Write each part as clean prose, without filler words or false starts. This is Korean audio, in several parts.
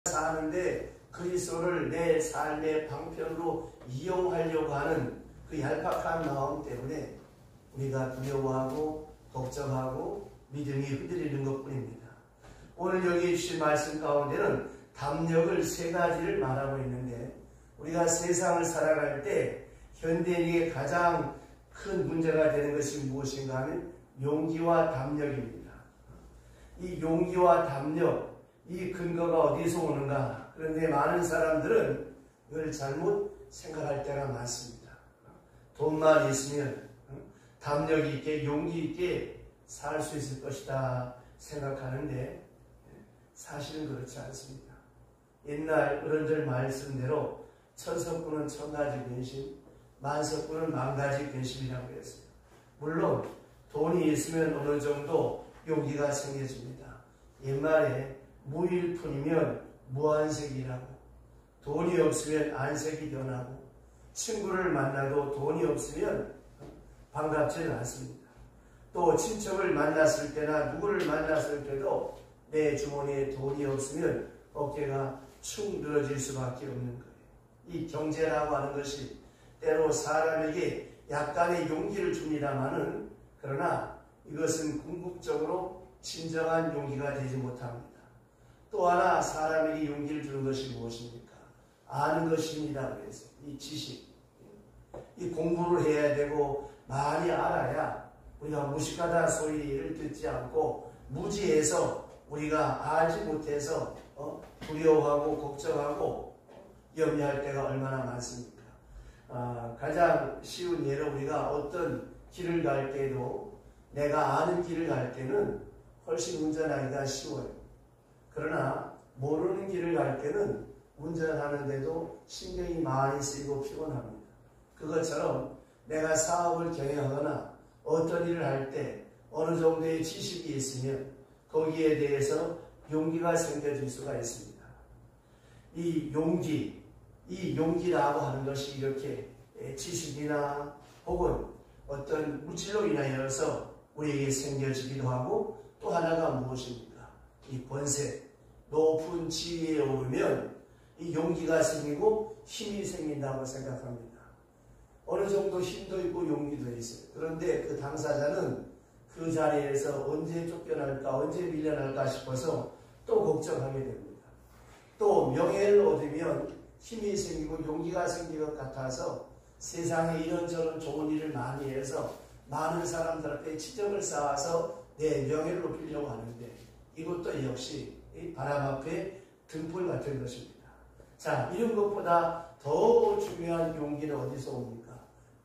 사는데 그리스도를 내 삶의 방편으로 이용하려고 하는 그 얄팍한 마음 때문에 우리가 두려워하고 걱정하고 믿음이 흔들리는 것뿐입니다. 오늘 여기 주신 말씀 가운데는 담력을 세 가지를 말하고 있는데, 우리가 세상을 살아갈 때 현대인에게 가장 큰 문제가 되는 것이 무엇인가 하면 용기와 담력입니다. 이 용기와 담력, 이 근거가 어디서 오는가? 그런데 많은 사람들은 이걸 잘못 생각할 때가 많습니다. 돈만 있으면 담력 있게 용기 있게 살 수 있을 것이다 생각하는데 사실은 그렇지 않습니다. 옛날 어른들 말씀대로 천석구는 천가지 근심, 만석구는 만가지 근심이라고 했어요. 물론 돈이 있으면 어느 정도 용기가 생겨집니다. 옛말에 무일푼이면 무안색이라고, 돈이 없으면 안색이 변하고, 친구를 만나도 돈이 없으면 반갑지는 않습니다. 또 친척을 만났을 때나 누구를 만났을 때도 내 주머니에 돈이 없으면 어깨가 축 늘어질 수밖에 없는 거예요. 이 경제라고 하는 것이 때로 사람에게 약간의 용기를 줍니다마는, 그러나 이것은 궁극적으로 진정한 용기가 되지 못합니다. 또 하나 사람에게 용기를 주는 것이 무엇입니까? 아는 것입니다. 그래서 이 지식, 이 공부를 해야 되고 많이 알아야 우리가 무식하다 소리를 듣지 않고, 무지해서 우리가 알지 못해서 두려워하고 걱정하고 염려할 때가 얼마나 많습니까? 가장 쉬운 예로 우리가 어떤 길을 갈 때도 내가 아는 길을 갈 때는 훨씬 운전하기가 쉬워요. 그러나 모르는 길을 갈 때는 운전하는데도 신경이 많이 쓰이고 피곤합니다. 그것처럼 내가 사업을 경영하거나 어떤 일을 할 때 어느 정도의 지식이 있으면 거기에 대해서 용기가 생겨질 수가 있습니다. 이 용기라고 하는 것이 이렇게 지식이나 혹은 어떤 물질로 인하여서 우리에게 생겨지기도 하고, 또 하나가 무엇입니까? 이 권세, 높은 지위에 오르면 이 용기가 생기고 힘이 생긴다고 생각합니다. 어느 정도 힘도 있고 용기도 있어요. 그런데 그 당사자는 그 자리에서 언제 쫓겨날까, 언제 밀려날까 싶어서 또 걱정하게 됩니다. 또 명예를 얻으면 힘이 생기고 용기가 생길 것 같아서 세상에 이런저런 좋은 일을 많이 해서 많은 사람들 앞에 지적을 쌓아서 내 명예를 높이려고 하는데, 이것도 역시 이 바람 앞에 등불 같은 것입니다. 자, 이런 것보다 더 중요한 용기는 어디서 옵니까?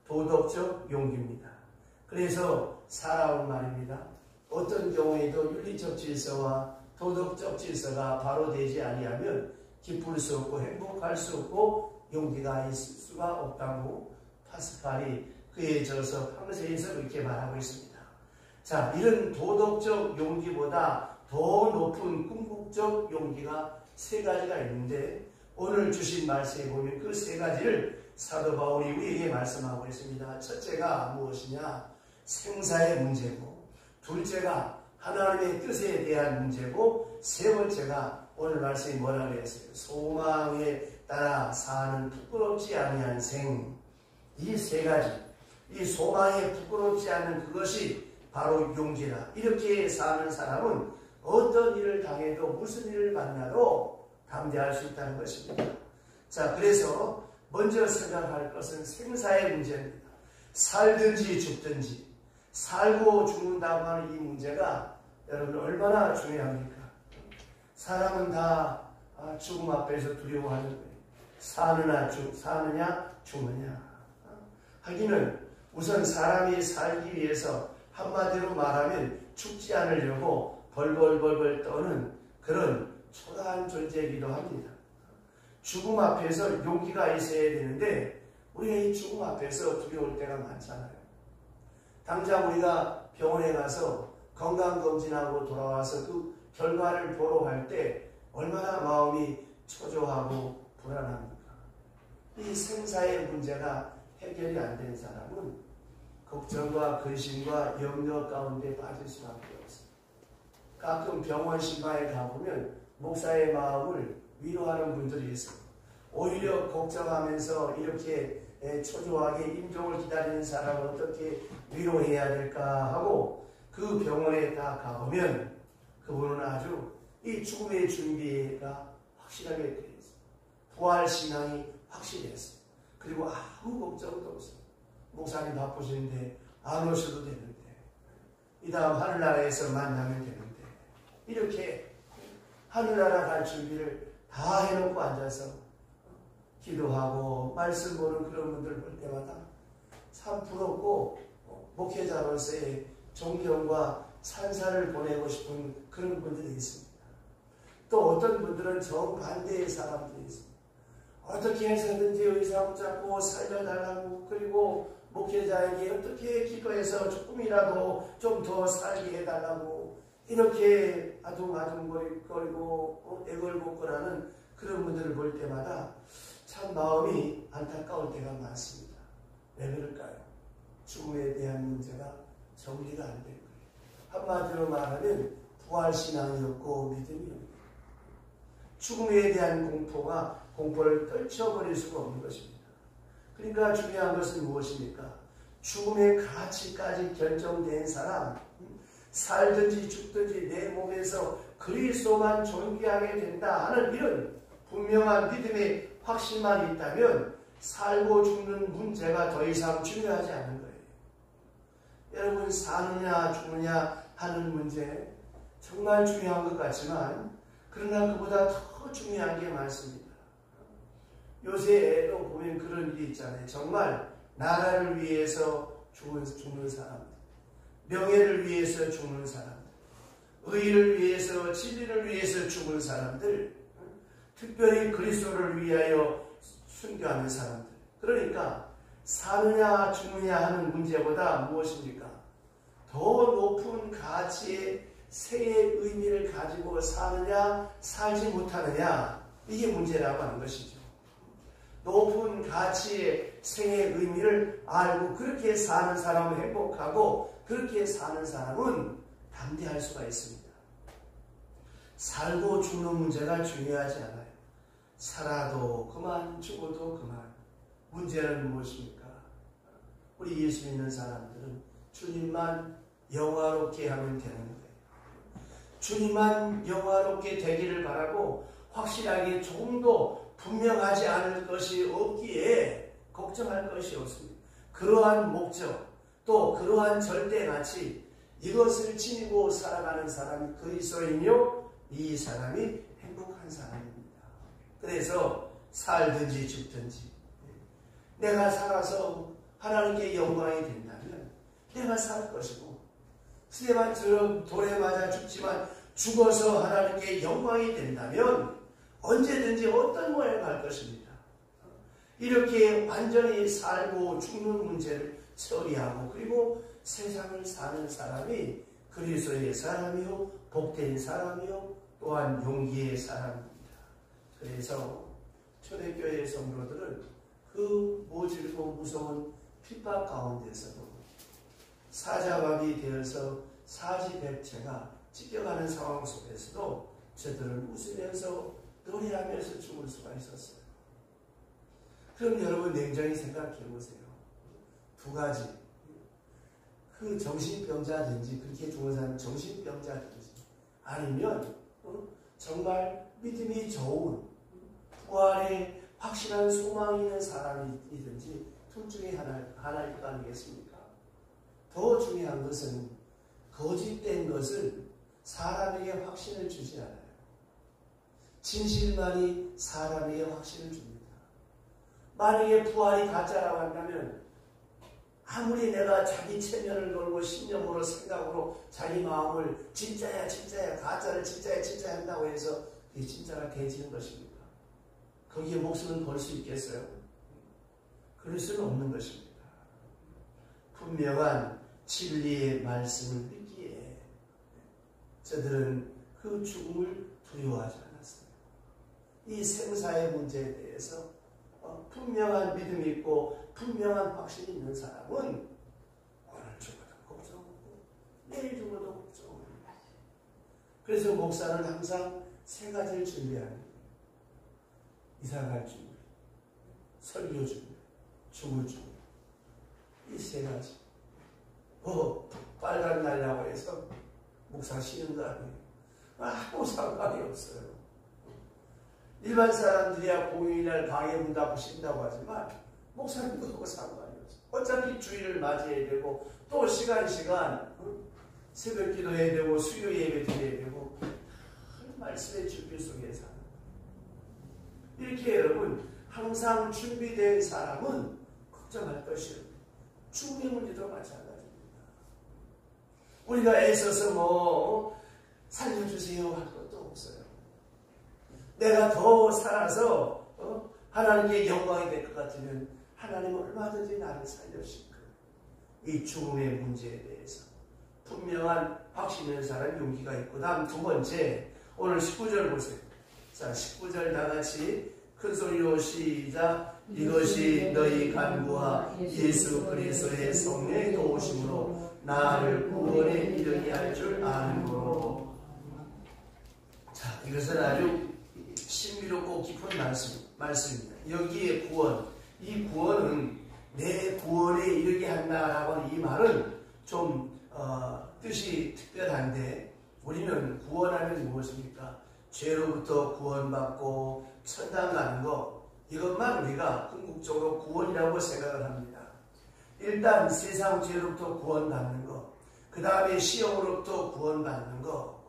도덕적 용기입니다. 그래서 살아온 말입니다. 어떤 경우에도 윤리적 질서와 도덕적 질서가 바로 되지 아니하면 기쁠 수 없고 행복할 수 없고 용기가 있을 수가 없다고 파스칼이 그에 져서 황세에서 그렇게 말하고 있습니다. 자, 이런 도덕적 용기보다 더 높은 궁극적 용기가 세 가지가 있는데, 오늘 주신 말씀에 보면 그 세 가지를 사도 바울이 우리에게 말씀하고 있습니다. 첫째가 무엇이냐? 생사의 문제고, 둘째가 하나님의 뜻에 대한 문제고, 세 번째가 오늘 말씀이 뭐라고 했어요? 소망에 따라 사는 부끄럽지 아니한 생. 이 세 가지, 이 소망에 부끄럽지 않은 그것이 바로 용기라. 이렇게 사는 사람은 어떤 일을 당해도 무슨 일을 만나도 담대할 수 있다는 것입니다. 자, 그래서 먼저 생각할 것은 생사의 문제입니다. 살든지 죽든지, 살고 죽는다고 하는 이 문제가 여러분 얼마나 중요합니까? 사람은 다 죽음 앞에서 두려워하는 거예요. 사느냐 죽느냐. 하기는 우선 사람이 살기 위해서 한마디로 말하면 죽지 않으려고 벌벌벌벌 떠는 그런 초라한 존재이기도 합니다. 죽음 앞에서 용기가 있어야 되는데 우리가 이 죽음 앞에서 두려울 때가 많잖아요. 당장 우리가 병원에 가서 건강검진하고 돌아와서 그 결과를 보러 갈 때 얼마나 마음이 초조하고 불안합니까? 이 생사의 문제가 해결이 안 된 사람은 걱정과 근심과 염려 가운데 빠질 수밖에 없습니다. 가끔 병원 신방에 가보면 목사의 마음을 위로하는 분들이 있어요. 오히려 걱정하면서 이렇게 초조하게 임종을 기다리는 사람을 어떻게 위로해야 될까 하고 그 병원에 다 가보면 그분은 아주 이 죽음의 준비가 확실하게 되어 있어요. 부활 신앙이 확실했어요. 그리고 아무 걱정도 없어요. 목사님 바쁘신데 안 오셔도 되는데 이 다음 하늘나라에서 만나면 되는데 이렇게 하늘나라 갈 준비를 다 해놓고 앉아서 기도하고 말씀 보는 그런 분들 볼 때마다 참 부럽고 목회자로서의 존경과 찬사를 보내고 싶은 그런 분들이 있습니다. 또 어떤 분들은 정반대의 사람들이 있습니다. 어떻게 해서든지 의사 붙잡고 살려달라고 그리고 목회자에게 어떻게 기도해서 조금이라도 좀 더 살게 해달라고 이렇게 아둥아둥거리고 애걸복걸하는 그런 분들을 볼 때마다 참 마음이 안타까울 때가 많습니다. 왜 그럴까요? 죽음에 대한 문제가 정리가 안 된 거예요. 한마디로 말하면 부활신앙이 없고 믿음이 없는 거예요. 죽음에 대한 공포를 떨쳐버릴 수가 없는 것입니다. 그러니까 중요한 것은 무엇입니까? 죽음의 가치까지 결정된 사람, 살든지 죽든지 내 몸에서 그리스도만 존귀하게 된다 하는 이런 분명한 믿음의 확신만 있다면 살고 죽는 문제가 더 이상 중요하지 않은 거예요. 여러분 사느냐 죽느냐 하는 문제 정말 중요한 것 같지만 그러나 그보다 더 중요한 게 많습니다. 요새도 보면 그런 일이 있잖아요. 정말 나라를 위해서 죽는 사람들, 명예를 위해서 죽는 사람들, 의를 위해서 진리를 위해서 죽는 사람들, 특별히 그리스도를 위하여 순교하는 사람들. 그러니까 사느냐 죽느냐 하는 문제보다 무엇입니까? 더 높은 가치의 생의 의미를 가지고 사느냐 살지 못하느냐 이게 문제라고 하는 것이죠. 높은 가치의 생의 의미를 알고 그렇게 사는 사람은 행복하고 그렇게 사는 사람은 담대할 수가 있습니다. 살고 죽는 문제가 중요하지 않아요. 살아도 그만 죽어도 그만. 문제는 무엇입니까? 우리 예수 믿는 사람들은 주님만 영화롭게 하면 되는 거예요. 주님만 영화롭게 되기를 바라고 확실하게 조금도 분명하지 않을 것이 없기에 걱정할 것이 없습니다. 그러한 목적 또 그러한 절대가치 이것을 지니고 살아가는 사람이 그리스도이며 이 사람이 행복한 사람입니다. 그래서 살든지 죽든지 내가 살아서 하나님께 영광이 된다면 내가 살 것이고 스테반처럼 돌에 맞아 죽지만 죽어서 하나님께 영광이 된다면 언제든지 어떤 모양을 할 것입니다. 이렇게 완전히 살고 죽는 문제를 처리하고 그리고 세상을 사는 사람이 그리스도의 사람이요 복된 사람이요 또한 용기의 사람입니다. 그래서 초대교회 성도들은 그 모질고 무서운 핍박 가운데서도 사자밥이 되어서 사지백체가 찢겨가는 상황 속에서도 저들은 웃으면서 노래하면서 죽을 수가 있었어요. 그럼 여러분 냉정히 생각해 보세요. 두 가지. 그 정신병자든지 그렇게 죽은 사람은 정신병자든지 아니면 정말 믿음이 좋은 부활에 확실한 소망이 있는 사람이든지 둘 중에 하나일 거 아니겠습니까? 더 중요한 것은 거짓된 것은 사람에게 확신을 주지 않아요. 진실만이 사람에게 확신을 줍니다. 만약에 부활이 가짜라고 한다면 아무리 내가 자기 체면을 걸고 신념으로 생각으로 자기 마음을 진짜야 가짜를 진짜야 한다고 해서 그게 진짜가 되지는 것입니까? 거기에 목숨을 걸 수 있겠어요? 그럴 수는 없는 것입니다. 분명한 진리의 말씀을 듣기에 저들은 그 죽음을 두려워하지 않았어요. 이 생사의 문제에 대해서 분명한 믿음이 있고 분명한 확신이 있는 사람은 오늘 죽어도 걱정 없고 내일 죽어도 걱정 없고 그래서 목사는 항상 세 가지를 준비하는 거예요. 이사갈 준비, 설교 준비, 죽을 준비. 이 세 가지. 빨간 날이라고 해서 목사 쉬는 거 아니에요. 아무 상관이 없어요. 일반 사람들이야 공휴일날 가게 문 닫고 쉰다고 하지만 목사님도 그거 상관이 없어요. 어차피 주일을 맞이해야 되고 또 시간 새벽 기도해야 되고 수요 예배 드려야 되고 말씀의 준비 속에 사는 거예요. 이렇게 여러분 항상 준비된 사람은 걱정할 것이 없어요. 죽음의 문제도 마찬가지입니다. 우리가 애써서 살려주세요 할 것도 없어요. 내가 더 살아서 하나님께 영광이 될 것 같으면 하나님은 얼마든지 나를 살려주실 거예요. 이 죽음의 문제에 대해서 분명한 확신 있는 사람 용기가 있고, 다음 두 번째 오늘 19절 보세요. 자, 19절 다 같이 큰 소리로 시작. 이것이 너희 간구와 예수 그리스도의 성령의 도우심으로 나를 구원에 이르게 할 줄 아는고로. 자, 이것은 아주 신비롭고 깊은 말씀입니다. 여기에 구원, 이 구원은 내 구원에 이르게 한다라고 하는 이 말은 좀 뜻이 특별한데, 우리는 구원하면 무엇입니까? 죄로부터 구원받고 천당 가는 것, 이것만 우리가 궁극적으로 구원이라고 생각을 합니다. 일단 세상 죄로부터 구원받는 것, 그 다음에 시험으로부터 구원받는 것,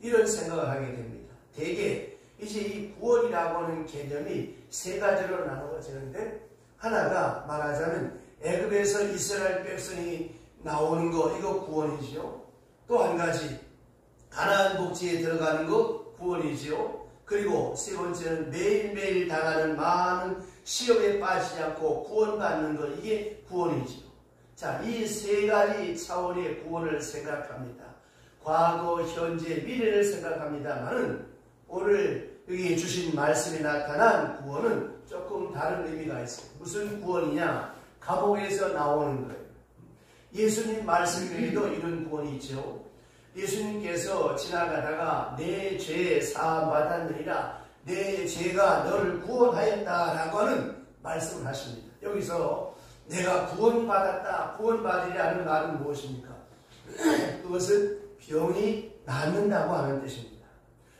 이런 생각을 하게 됩니다. 대개 이제 이 구원이라고 하는 개념이 세 가지로 나누어지는데, 하나가 말하자면 애굽에서 이스라엘 백성이 나오는 거, 이거 구원이지요. 또 한 가지 가나안 복지에 들어가는 거 구원이지요. 그리고 세 번째는 매일매일 당하는 많은 시험에 빠지지 않고 구원받는 것, 이게 구원이지요. 자, 이 세 가지 차원의 구원을 생각합니다. 과거, 현재, 미래를 생각합니다만은 오늘 여기 주신 말씀에 나타난 구원은 조금 다른 의미가 있어요. 무슨 구원이냐? 감옥에서 나오는 거예요. 예수님 말씀 중에도 이런 구원이 있죠. 예수님께서 지나가다가 내 죄 사함 받았느니라, 내 죄가 너를 구원하였다라고 하는 말씀을 하십니다. 여기서 내가 구원받았다, 구원받으리라는 말은 무엇입니까? 그것은 병이 낫는다고 하는 뜻입니다.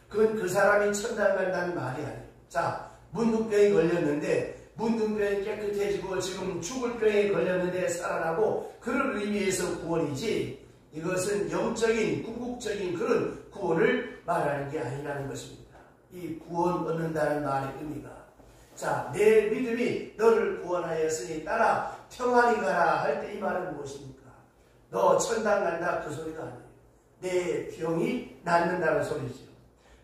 그건 그 사람이 천당 간다는 말이 아니에요. 자, 문둥병이 걸렸는데 문둥병이 깨끗해지고 지금 죽을 병에 걸렸는데 살아나고, 그런 의미에서 구원이지, 이것은 영적인 궁극적인 그런 구원을 말하는 게 아니라는 것입니다. 이 구원 얻는다는 말의 의미가, 자, 내 믿음이 너를 구원하였으니 따라 평안히 가라 할 때 이 말은 무엇입니까? 너 천당 간다, 그 소리가 아니에요. 내 병이 낫는다는 소리죠.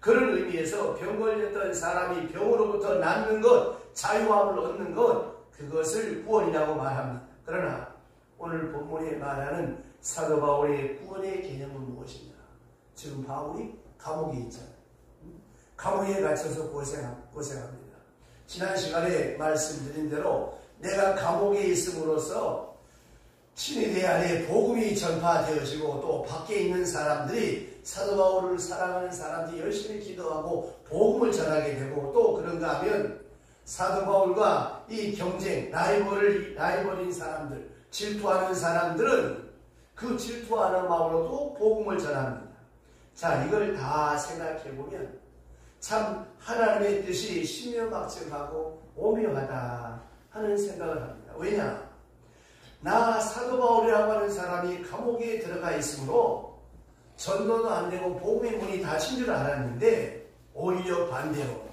그런 의미에서 병 걸렸던 사람이 병으로부터 낫는 것, 자유함을 얻는 것, 그것을 구원이라고 말합니다. 그러나 오늘 본문에 말하는 사도 바울의 구원의 개념은 무엇이냐? 지금 바울이 감옥에 있잖아요. 감옥에 갇혀서 고생합니다. 지난 시간에 말씀드린 대로 내가 감옥에 있음으로써 친위대 안에 복음이 전파되어지고, 또 밖에 있는 사람들이 사도 바울을 사랑하는 사람들이 열심히 기도하고 복음을 전하게 되고, 또 그런가 하면 사도 바울과 이 경쟁, 라이벌인 사람들, 질투하는 사람들은 그 질투하는 마음으로도 복음을 전합니다. 자, 이걸 다 생각해보면 참 하나님의 뜻이 신묘막측하고 오묘하다 하는 생각을 합니다. 왜냐? 나 사도 바울이라고 하는 사람이 감옥에 들어가 있으므로 전도도 안 되고 복음의 문이 닫힌 줄 알았는데, 오히려 반대로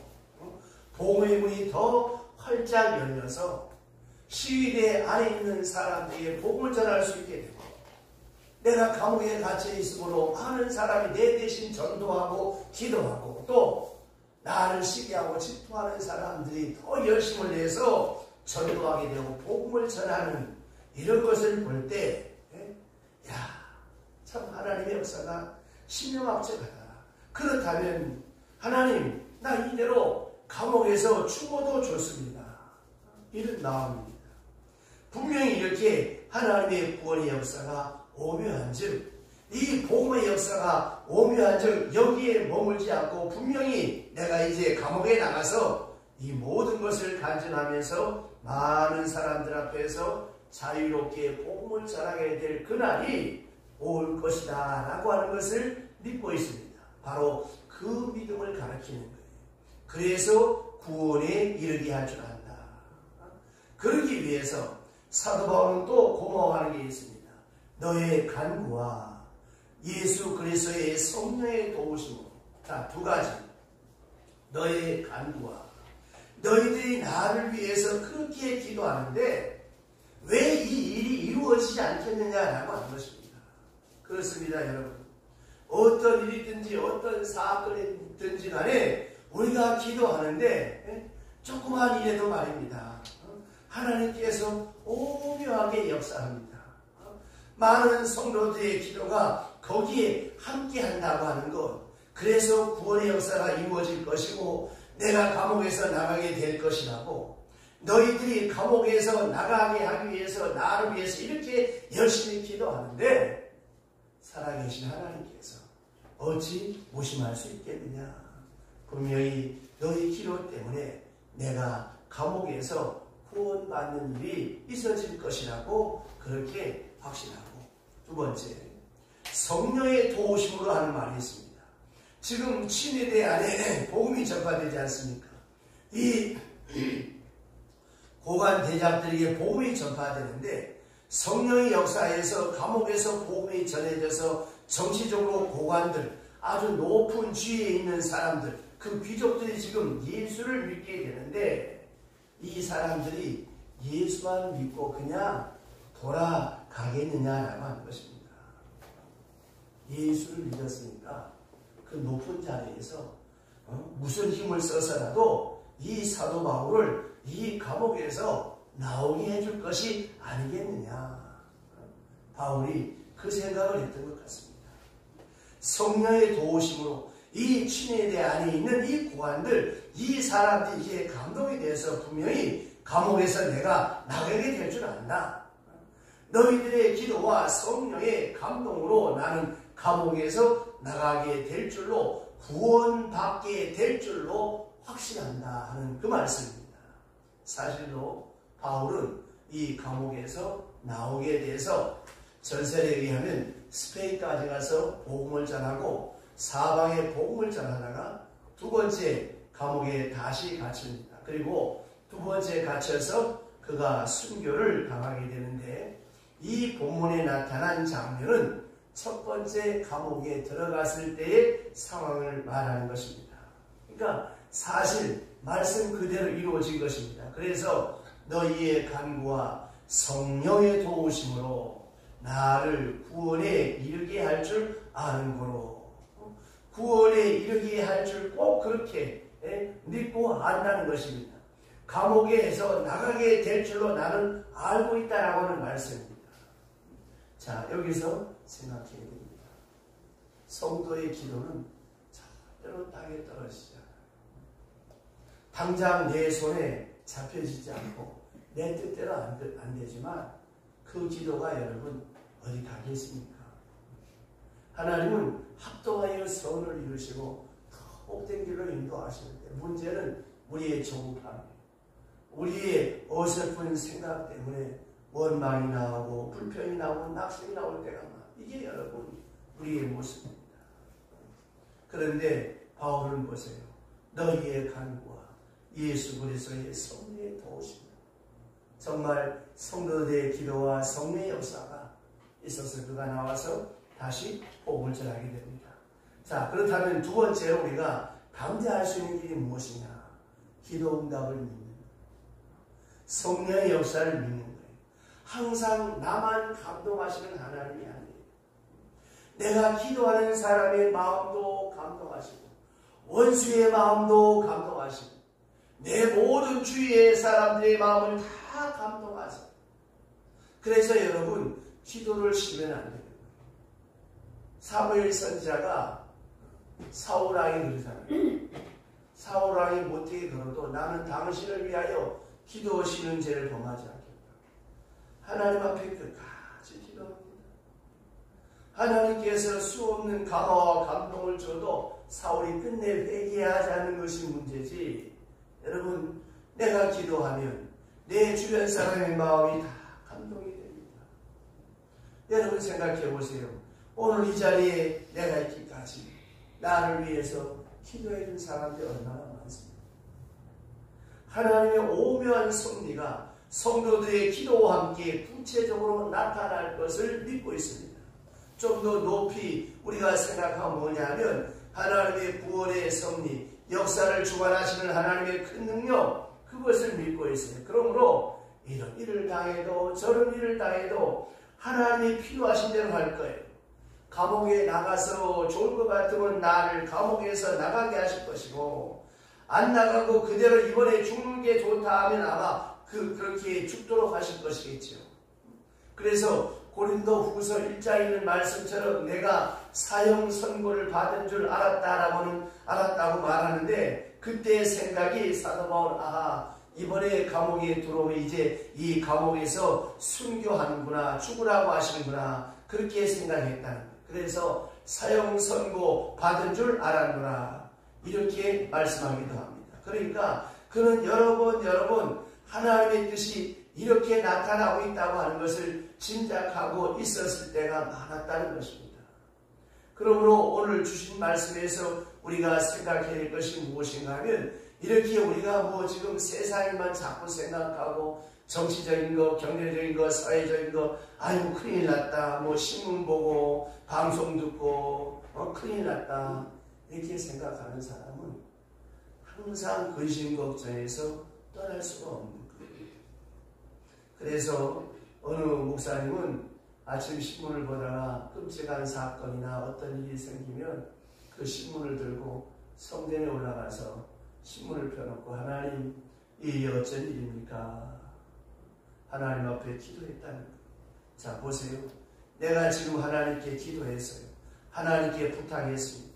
복음의 문이 더 활짝 열려서 시위대 안에 있는 사람들에게 복음을 전할 수 있게 되고, 내가 감옥에 갇혀 있으므로 많은 사람이 내 대신 전도하고 기도하고, 또 나를 시기하고 질투하는 사람들이 더 열심을 내서 전도하게 되고 복음을 전하는 이런 것을 볼 때, 참 하나님의 역사가 신명합적하다. 그렇다면 하나님, 나 이대로 감옥에서 죽어도 좋습니다. 이런 마음입니다. 분명히 이렇게 하나님의 구원의 역사가 오묘한즉, 이 복음의 역사가 오묘한즉 여기에 머물지 않고 분명히 내가 이제 감옥에 나가서 이 모든 것을 간증하면서 많은 사람들 앞에서 자유롭게 복음을 전하게 될 그날이 올 것이다 라고 하는 것을 믿고 있습니다. 바로 그 믿음을 가르치는 거예요. 그래서 구원에 이르게 할 줄 안다. 그러기 위해서 사도 바울은 또 고마워하는 게 있습니다. 너의 간구와 예수 그리스도의 성령의 도우심으로. 자, 두 가지. 너의 간구와 너희들이 나를 위해서 그렇게 기도하는데 왜 이 일이 이루어지지 않겠느냐라고 하는 것입니다. 그렇습니다, 여러분. 어떤 일이든지 어떤 사건이든지 간에 우리가 기도하는데 조그만 일에도 말입니다. 하나님께서 오묘하게 역사합니다. 많은 성도들의 기도가 거기에 함께한다고 하는 것. 그래서 구원의 역사가 이루어질 것이고 내가 감옥에서 나가게 될 것이라고. 너희들이 감옥에서 나가게 하기 위해서 나를 위해서 이렇게 열심히 기도하는데 살아계신 하나님께서 어찌 무심할 수 있겠느냐. 분명히 너희 기도 때문에 내가 감옥에서 구원받는 일이 있어질 것이라고 그렇게 확신하고. 두 번째, 성령의 도우심으로 하는 말이 있습니다. 지금 친위대 안에 복음이 전파되지 않습니까? 이 고관 대장들에게 복음이 전파되는데 성령의 역사에서 감옥에서 복음이 전해져서 정치적으로 고관들, 아주 높은 지위에 있는 사람들, 그 귀족들이 지금 예수를 믿게 되는데 이 사람들이 예수만 믿고 그냥 돌아가겠느냐라고 하는 것입니다. 예수를 믿었으니까 그 높은 자리에서 무슨 힘을 써서라도 이 사도 바울을 이 감옥에서 나오게 해줄 것이 아니겠느냐. 바울이 그 생각을 했던 것 같습니다. 성령의 도우심으로 이 친위대 안에 있는 이 고관들, 이 사람들이 이제 감동이 돼서 분명히 감옥에서 내가 나가게 될 줄 안다. 너희들의 기도와 성령의 감동으로 나는 감옥에서 나가게 될 줄로, 구원받게 될 줄로 확신한다 하는 그 말씀입니다. 사실로 바울은 이 감옥에서 나오게 돼서 전설에 의하면 스페인까지 가서 복음을 전하고 사방에 복음을 전하다가 두 번째 감옥에 다시 갇힙니다. 그리고 두 번째 갇혀서 그가 순교를 당하게 되는데 이 본문에 나타난 장면은 첫 번째 감옥에 들어갔을 때의 상황을 말하는 것입니다. 그러니까 사실 말씀 그대로 이루어진 것입니다. 그래서 너희의 간구와 성령의 도우심으로 나를 구원에 이르게 할 줄 아는 거로, 구원에 이르게 할 줄 꼭 그렇게 믿고 안다는 것입니다. 감옥에서 나가게 될 줄로 나는 알고 있다라고 하는 말씀입니다. 자, 여기서 생각해야 됩니다. 성도의 기도는 절대로 땅에 떨어지지 않아요. 당장 내 손에 잡혀지지 않고 내 뜻대로 안 되지만 그 기도가 여러분 어디 가겠습니까? 하나님은 합동하여 선을 이루시고 복된 길로 인도하시는데 문제는 우리의 조급함, 우리의 어설픈 생각 때문에 원망이 나오고 불평이 나오고 낙심이 나올 때가 많아요. 이게 여러분 우리의 모습입니다. 그런데 바울은 보세요. 너희의 간구와 예수 그리스도의 성령의 도우심으로 정말 성도들의 기도와 성령의 역사가 있어서 그가 나와서 다시 복음을 전하게 됩니다. 자, 그렇다면 두 번째로 우리가 담대할 수 있는 길이 무엇이냐? 기도 응답을 믿는 거예요. 성령의 역사를 믿는 거예요. 항상 나만 감동하시는 하나님이 아니에요. 내가 기도하는 사람의 마음도 감동하시고 원수의 마음도 감동하시고 내 모든 주위의 사람들의 마음을 다 감동하세요. 그래서 여러분 기도를 쉬면 안 돼요. 사무엘 선지자가 사울왕이 그러잖아요. 사울왕이 못되게 걸어도 나는 당신을 위하여 기도 쉬는 죄를 범하지 않겠다. 하나님 앞에 끝까지 기도합니다. 하나님께서 수없는 감화와 감동을 줘도 사울이 끝내 회개하지 않는 것이 문제지. 여러분 내가 기도하면 내 주변 사람의 마음이 다 감동이 됩니다. 여러분 생각해 보세요. 오늘 이 자리에 내가 있기까지 나를 위해서 기도해 준 사람들이 얼마나 많습니까? 하나님의 오묘한 섭리가 성도들의 기도와 함께 구체적으로 나타날 것을 믿고 있습니다. 좀 더 높이 우리가 생각하면 뭐냐면 하나님의 구원의 섭리, 역사를 주관하시는 하나님의 큰 능력, 그것을 믿고 있어요. 그러므로 이런 일을 당해도 저런 일을 당해도 하나님이 필요하신 대로 할 거예요. 감옥에 나가서 좋을 것 같으면 나를 감옥에서 나가게 하실 것이고, 안 나가고 그대로 이번에 죽는 게 좋다 하면 아마 그렇게 죽도록 하실 것이겠죠. 그래서 고린도 후서 1장에 있는 말씀처럼 내가 사형 선고를 받은 줄 알았다고 말하는데, 그때의 생각이 사도 바울, 이번에 감옥에 들어오면 이제 이 감옥에서 순교하는구나, 죽으라고 하시는구나, 그렇게 생각했다는 거예요. 그래서 사형 선고 받은 줄 알았구나, 이렇게 말씀하기도 합니다. 그러니까 그는 여러 번 하나님의 뜻이 이렇게 나타나고 있다고 하는 것을 짐작하고 있었을 때가 많았다는 것입니다. 그러므로 오늘 주신 말씀에서 우리가 생각해야 할 것이 무엇인가 하면, 이렇게 우리가 지금 세상에만 자꾸 생각하고 정치적인 거, 경제적인 거, 사회적인 거, 아이고 큰일 났다, 신문 보고 방송 듣고 큰일 났다, 이렇게 생각하는 사람은 항상 근심 걱정에서 떠날 수가 없는 거예요. 그래서 어느 목사님은 아침 신문을 보다가 끔찍한 사건이나 어떤 일이 생기면 그 신문을 들고 성전에 올라가서 신문을 펴놓고, 하나님, 이 어쩐 일입니까? 하나님 앞에 기도했다는 거예요. 자, 보세요. 내가 지금 하나님께 기도했어요. 하나님께 부탁했습니다.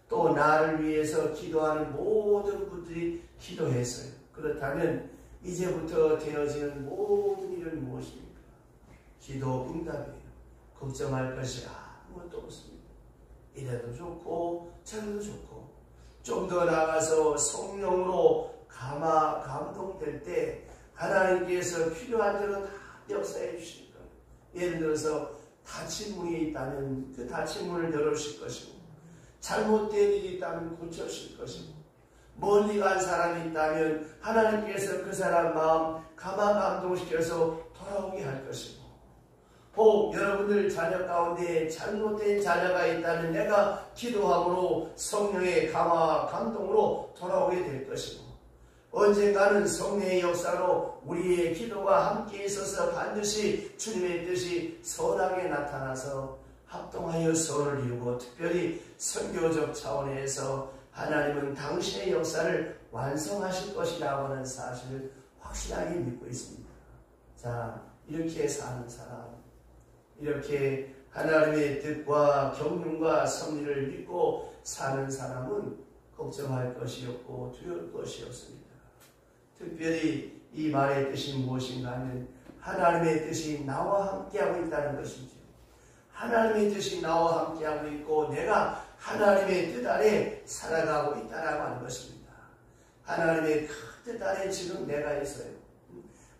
또 나를 위해서 기도하는 모든 분들이 기도했어요. 그렇다면 이제부터 되어지는 모든 일은 무엇입니까? 기도 응답이에요. 걱정할 것이 아무것도 없습니다. 이래도 좋고 저래도 좋고, 좀 더 나아가서 성령으로 감동될 때 하나님께서 필요한 대로 다 역사해 주실 거예요. 예를 들어서 다친 문이 있다면 그 다친 문을 열어주실 것이고, 잘못된 일이 있다면 고쳐주실 것이고, 멀리 간 사람이 있다면 하나님께서 그 사람 마음 감동시켜서 돌아오게 할 것이고, 혹 여러분들 자녀 가운데 잘못된 자녀가 있다면 내가 기도함으로 성령의 감동으로 돌아오게 될 것이고, 언젠가는 성령의 역사로 우리의 기도가 함께 있어서 반드시 주님의 뜻이 선하게 나타나서 합동하여 선을 이루고, 특별히 선교적 차원에서 하나님은 당신의 역사를 완성하실 것이라고 하는 사실을 확실하게 믿고 있습니다. 자, 이렇게 사는 사람, 이렇게 하나님의 뜻과 경륜과 섭리를 믿고 사는 사람은 걱정할 것이 없고 두려울 것이 없습니다. 특별히 이 말의 뜻이 무엇인가 하면, 하나님의 뜻이 나와 함께하고 있다는 것이죠. 하나님의 뜻이 나와 함께하고 있고 내가 하나님의 뜻 아래 살아가고 있다라고 하는 것입니다. 하나님의 큰 뜻 아래 지금 내가 있어요.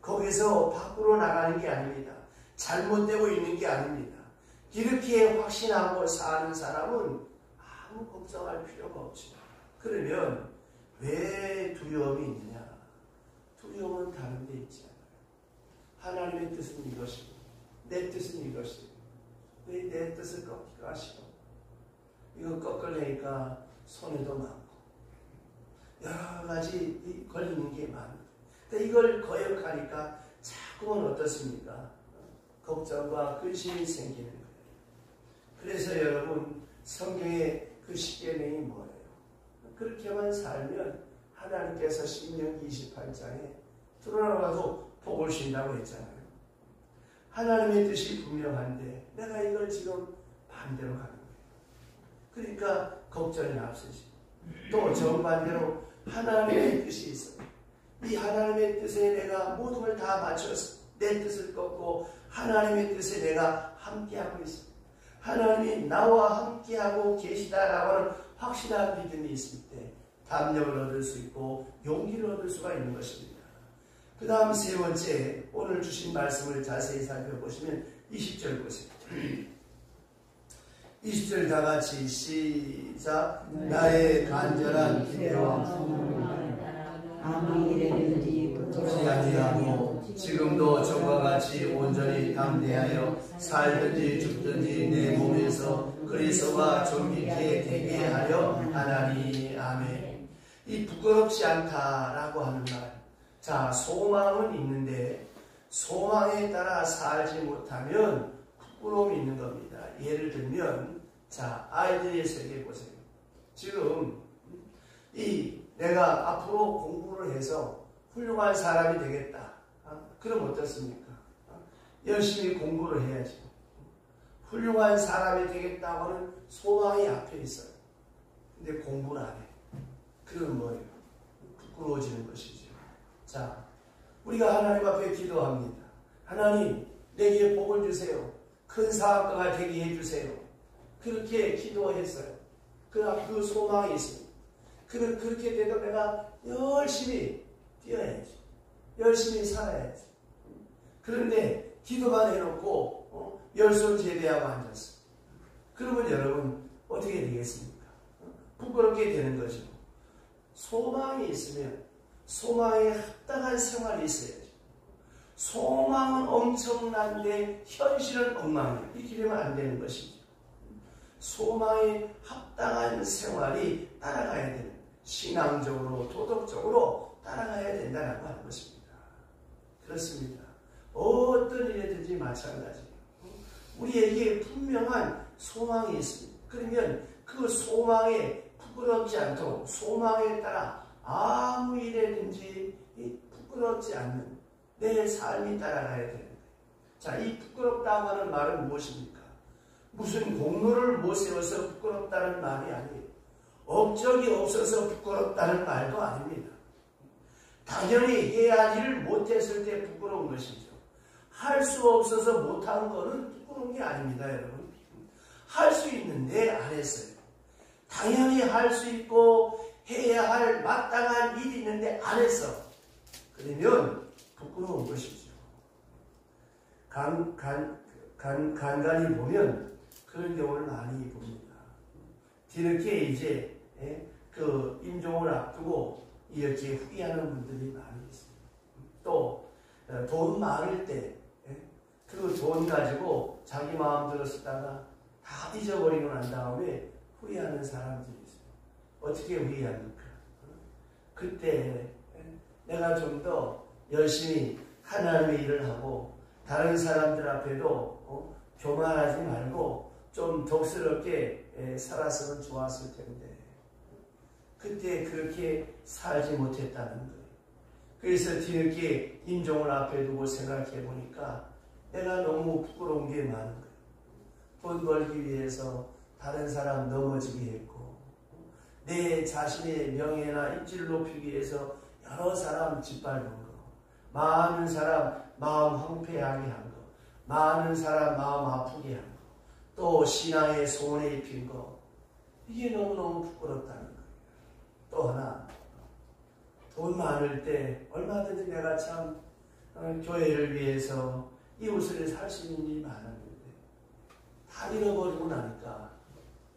거기서 밖으로 나가는 게 아닙니다. 잘못되고 있는 게 아닙니다. 이렇게 확신하고 사는 사람은 아무 걱정할 필요가 없죠. 그러면 왜 두려움이 있느냐? 두려움은 다른 데 있지 않아요. 하나님의 뜻은 이것이고 내 뜻은 이것이고, 왜 내 뜻을 꺾기가 하시고, 이거 꺾으려니까 손해도 많고 여러 가지 걸리는 게 많아요. 그러니까 이걸 거역하니까 자꾸만 어떻습니까? 걱정과 근심이 생기는 거예요. 그래서 여러분, 성경의 그 십계명이 뭐예요? 그렇게만 살면 하나님께서 신명기 28장에 드러나가도 복을 주신다고 했잖아요. 하나님의 뜻이 분명한데 내가 이걸 지금 반대로 가는 거예요. 그러니까 걱정이 앞서지. 또 정반대로 하나님의 뜻이 있어요. 이 하나님의 뜻에 내가 모든 걸 다 맞춰서 내 뜻을 꺾고 하나님의 뜻에 내가 함께하고 있습니다. 하나님이 나와 함께하고 계시다라고 하는 확실한 믿음이 있을 때 담력을 얻을 수 있고 용기를 얻을 수가 있는 것입니다. 그 다음 세 번째, 오늘 주신 말씀을 자세히 살펴보시면 20절 보세요. 20절 다 같이 시작. 나의 간절한 기대와 소망을 아무 일에든지 그치지 아니하고 지금도 전과 같이 온전히 담대하여 살든지 죽든지 내 몸에서 그리스도와 존귀케 되게 하려 하나니. 아멘. 이 부끄럽지 않다라고 하는 말. 자, 소망은 있는데 소망에 따라 살지 못하면 부끄러움이 있는 겁니다. 예를 들면, 자, 아이들의 세계 보세요. 지금 내가 앞으로 공부를 해서 훌륭한 사람이 되겠다. 그럼 어떻습니까? 열심히 공부를 해야죠. 훌륭한 사람이 되겠다고는 소망이 앞에 있어요. 근데 공부를 안 해. 그건 뭐예요? 부끄러워지는 것이죠. 자, 우리가 하나님 앞에 기도합니다. 하나님, 내게 복을 주세요. 큰 사업가가 되게 해주세요. 그렇게 기도했어요. 그 소망이 있습니다. 그렇게 돼도 내가 열심히 뛰어야지. 열심히 살아야지. 그런데 기도만 해놓고 열손 제대하고 앉았어. 그러면 여러분 어떻게 되겠습니까? 부끄럽게 되는 거죠. 소망이 있으면 소망에 합당한 생활이 있어야죠. 소망은 엄청난데 현실은 엉망이에요. 이렇게 되면 안 되는 것이죠. 소망에 합당한 생활이 따라가야 되는, 신앙적으로 도덕적으로 따라가야 된다고 하는 것입니다. 그렇습니다. 어떤 일이든지 마찬가지예요. 우리에게 분명한 소망이 있습니다. 그러면 그 소망에 부끄럽지 않도록 소망에 따라 아무 일에든지 부끄럽지 않는 내 삶이 따라가야 되는 거예요. 자, 이 부끄럽다고 하는 말은 무엇입니까? 무슨 공로를 못 세워서 부끄럽다는 말이 아니에요. 업적이 없어서 부끄럽다는 말도 아닙니다. 당연히 해야 할 일을 못했을 때 부끄러운 것이죠. 할 수 없어서 못한 거는 부끄러운 게 아닙니다, 여러분. 할 수 있는데 안 했어요. 당연히 할 수 있고 해야 할 마땅한 일이 있는데 안 했어. 그러면 부끄러운 것이죠. 간간히 보면 그런 경우를 많이 봅니다. 뒤늦게 이제 그 임종을 앞두고 이렇게 후회하는 분들이 많이 있어요. 또 돈 많을 때 그 돈 가지고 자기 마음대로 쓰다가 다 잊어버리고 난 다음에 후회하는 사람들이 있어요. 어떻게 후회합니까? 그때 내가 좀 더 열심히 하나님의 일을 하고 다른 사람들 앞에도 교만하지 말고 좀 덕스럽게 살았으면 좋았을 텐데 그때 그렇게 살지 못했다는 거예요. 그래서 뒤늦게 임종을 앞에 두고 생각해 보니까 내가 너무 부끄러운 게 많은 거예요. 돈 벌기 위해서 다른 사람 넘어지게 했고 내 자신의 명예나 입지를 높이기 위해서 여러 사람 짓밟은 거, 많은 사람 마음 황폐하게 한 거, 많은 사람 마음 아프게 한 거, 또 신앙의 소원에 입힌 거, 이게 너무너무 부끄럽다는 거예요. 또 하나, 돈 많을 때 얼마든지 내가 참 교회를 위해서 이웃을 살 수 있는 일이 많았는데 다 잃어버리고 나니까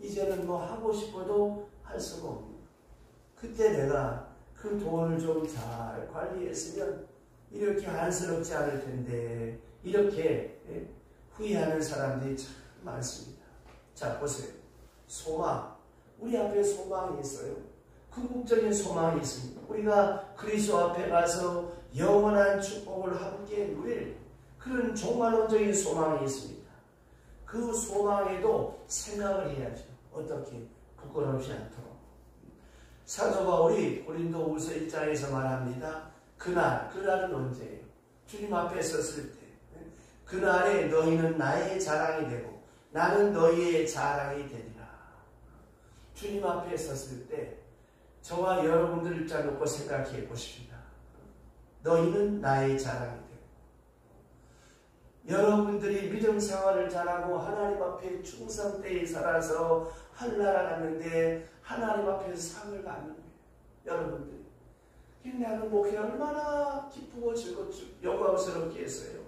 이제는 뭐 하고 싶어도 할 수가 없는 거예요. 그때 내가 그 돈을 좀 잘 관리했으면 이렇게 안쓰럽지 않을 텐데 이렇게 후회하는 사람들이 참 많습니다. 자, 보세요. 소망. 우리 앞에 소망이 있어요. 궁극적인 소망이 있습니다. 우리가 그리스도 앞에 가서 영원한 축복을 함께 누릴 그런 종말론적인 소망이 있습니다. 그 소망에도 생각을 해야죠. 어떻게 부끄럽지 않도록. 사도 바울이 고린도후서 1장에서 말합니다. 그날은 언제예요? 주님 앞에 섰을 때 그날에 너희는 나의 자랑이 되고 나는 너희의 자랑이 되리라. 주님 앞에 섰을 때 저와 여러분들 입장 놓고 생각해 보십시다. 너희는 나의 자랑이 되고 여러분들이 믿음 생활을 잘하고 하나님 앞에 충성되이 살아서 한나라 갔는데 하나님 앞에서 상을 받는 거예요. 여러분들이. 나는 목회 얼마나 얼마나 기쁘고 즐겁고 영광스럽게 했어요.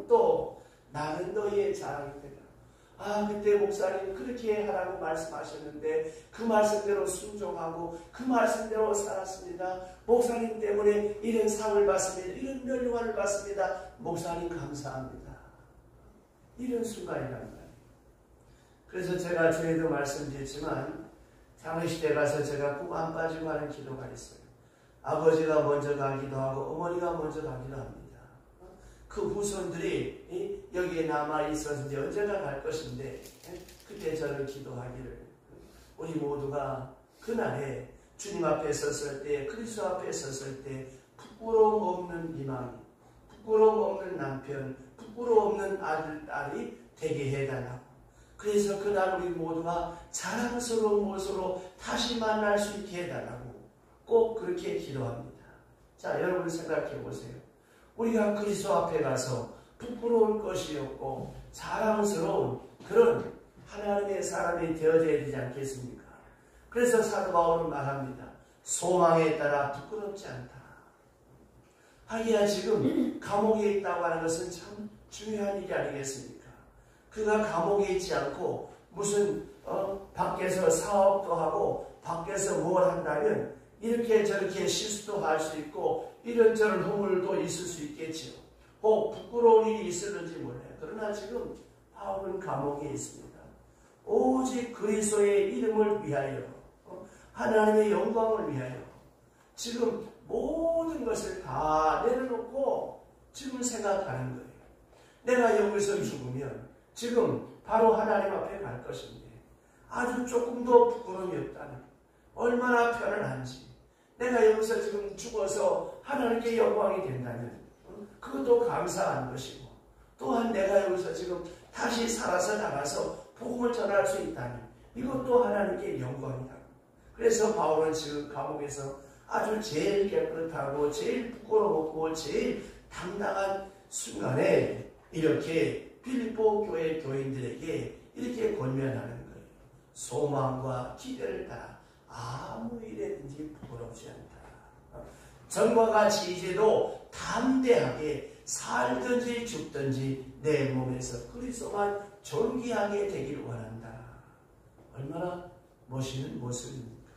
또 나는 너희의 자랑이 되라. 그때 목사님 그렇게 하라고 말씀하셨는데 그 말씀대로 순종하고 그 말씀대로 살았습니다. 목사님 때문에 이런 상을 받습니다. 이런 멸류관을 받습니다. 목사님 감사합니다. 이런 순간이란 말이에요. 그래서 제가 전에도 말씀드렸지만 장례식때 가서 제가 꼭 안 빠지고 하는 기도가 있어요. 아버지가 먼저 가기도 하고 어머니가 먼저 가기도 합니다. 그 후손들이 여기에 남아있어서 이제 언젠가 갈 것인데 그때 저는 기도하기를 우리 모두가 그날에 주님 앞에 섰을 때 그리스도 앞에 섰을 때 부끄러움 없는 이망이 부끄러움 없는 남편 부끄러움 없는 아들 딸이 되게 해달라고. 그래서 그날 우리 모두가 자랑스러운 모습으로 다시 만날 수 있게 해달라고 꼭 그렇게 기도합니다. 자, 여러분 생각해 보세요. 우리가 그리스도 앞에 가서 부끄러울 것이 없고 자랑스러운 그런 하나님의 사람이 되어져야 되지 않겠습니까? 그래서 사도 바울은 말합니다. 소망에 따라 부끄럽지 않다. 하기야 지금 감옥에 있다고 하는 것은 참 중요한 일이 아니겠습니까? 그가 감옥에 있지 않고 무슨 밖에서 사업도 하고 밖에서 뭘 한다면 이렇게 저렇게 실수도 할 수 있고 이런저런 허물도 있을 수 있겠지요. 혹 부끄러운 일이 있을는지 몰라요. 그러나 지금 바울은 감옥에 있습니다. 오직 그리스도의 이름을 위하여 하나님의 영광을 위하여 지금 모든 것을 다 내려놓고 지금 생각하는 거예요. 내가 여기서 죽으면 지금 바로 하나님 앞에 갈 것인데 아주 조금도 부끄러움이 없다는 얼마나 편안한지 내가 여기서 지금 죽어서 하나님께 영광이 된다면 그것도 감사한 것이고 또한 내가 여기서 지금 다시 살아서 나가서 복음을 전할 수 있다면 이것도 하나님께 영광이다. 그래서 바울은 지금 감옥에서 아주 제일 깨끗하고 제일 부끄러웠고 제일 당당한 순간에 이렇게 필리포 교회 교인들에게 이렇게 권면하는 거예요. 소망과 기대를 따라 아무 일에든지 부끄럽지 않다. 전과 같이 이제도 담대하게 살든지 죽든지 내 몸에서 그리스도만 존귀하게 되기를 원한다. 얼마나 멋있는 모습입니까?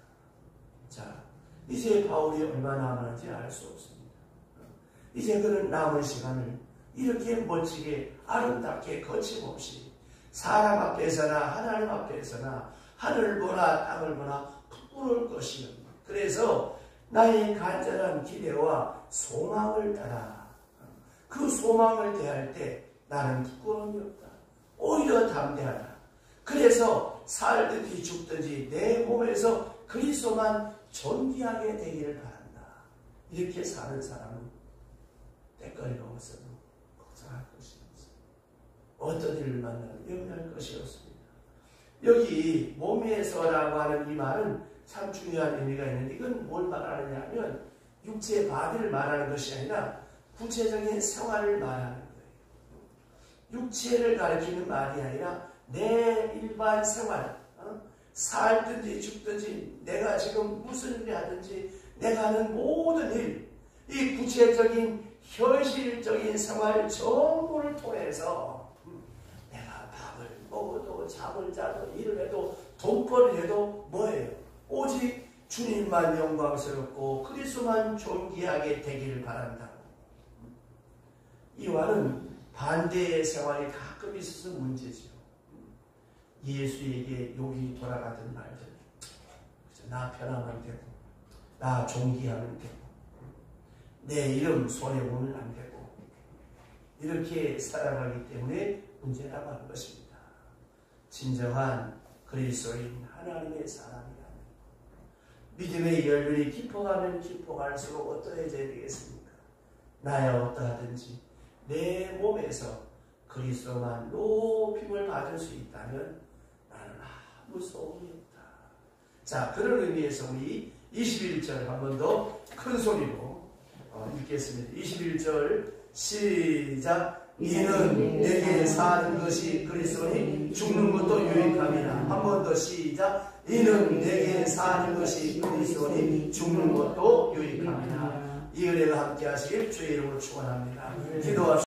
자, 이제 바울이 얼마나 남았는지 알 수 없습니다. 이제 그는 남은 시간을 이렇게 멋지게 아름답게 거침없이 사람 앞에서나 하나님 앞에서나 하늘을 보나 땅을 보나 부끄러울 것이요. 그래서 나의 간절한 기대와 소망을 따라 그 소망을 대할 때 나는 부끄러움이 없다. 오히려 담대하다. 그래서 살든지 죽든지 내 몸에서 그리스도만 존귀하게 되기를 바란다. 이렇게 사는 사람은 때거리가 없어도 걱정할 것이 없습니다. 어떤 일을 만나도 염려할 것이 없습니다. 여기 몸에서라고 하는 이 말은 참 중요한 의미가 있는데 이건 뭘 말하느냐 하면 육체의 바디를 말하는 것이 아니라 구체적인 생활을 말하는 거예요. 육체를 가리키는 말이 아니라 내 일반 생활, 살든지 죽든지 내가 지금 무슨 일을 하든지 내가 하는 모든 일, 이 구체적인 현실적인 생활 전부를 통해서 내가 밥을 먹어도 잠을 자도 일을 해도 돈벌이를 해도 뭐예요? 오직 주님만 영광스럽고 그리스도만 존귀하게 되기를 바란다고. 이와는 반대의 생활이 가끔 있어서 문제죠. 예수에게 욕이 돌아가던 말들. 나 편하면 되고 나 존귀하면 되고 내 이름 손해보면 안 되고 이렇게 살아가기 때문에 문제라고 하는 것입니다. 진정한 그리스도인 하나님의 사람이라면 믿음의 열륜이 깊어가면 깊어갈수록 어떠해져야 되겠습니까? 나야 어떠하든지 내 몸에서 그리스도만 높임을 받을 수 있다면 나는 아무 소음이 없다. 자, 그런 의미에서 우리 21절 한 번 더 큰 소리로 읽겠습니다. 21절 시작. 이는 내게 사는 것이 그리스도니 죽는 것도 유익함이라. 한 번 더 시작. 이는 내게 사는 것이 그리스도니 죽는 것도 유익함이라. 이 은혜가 함께 하시길 주의 이름으로 축원합니다. 기도합시다.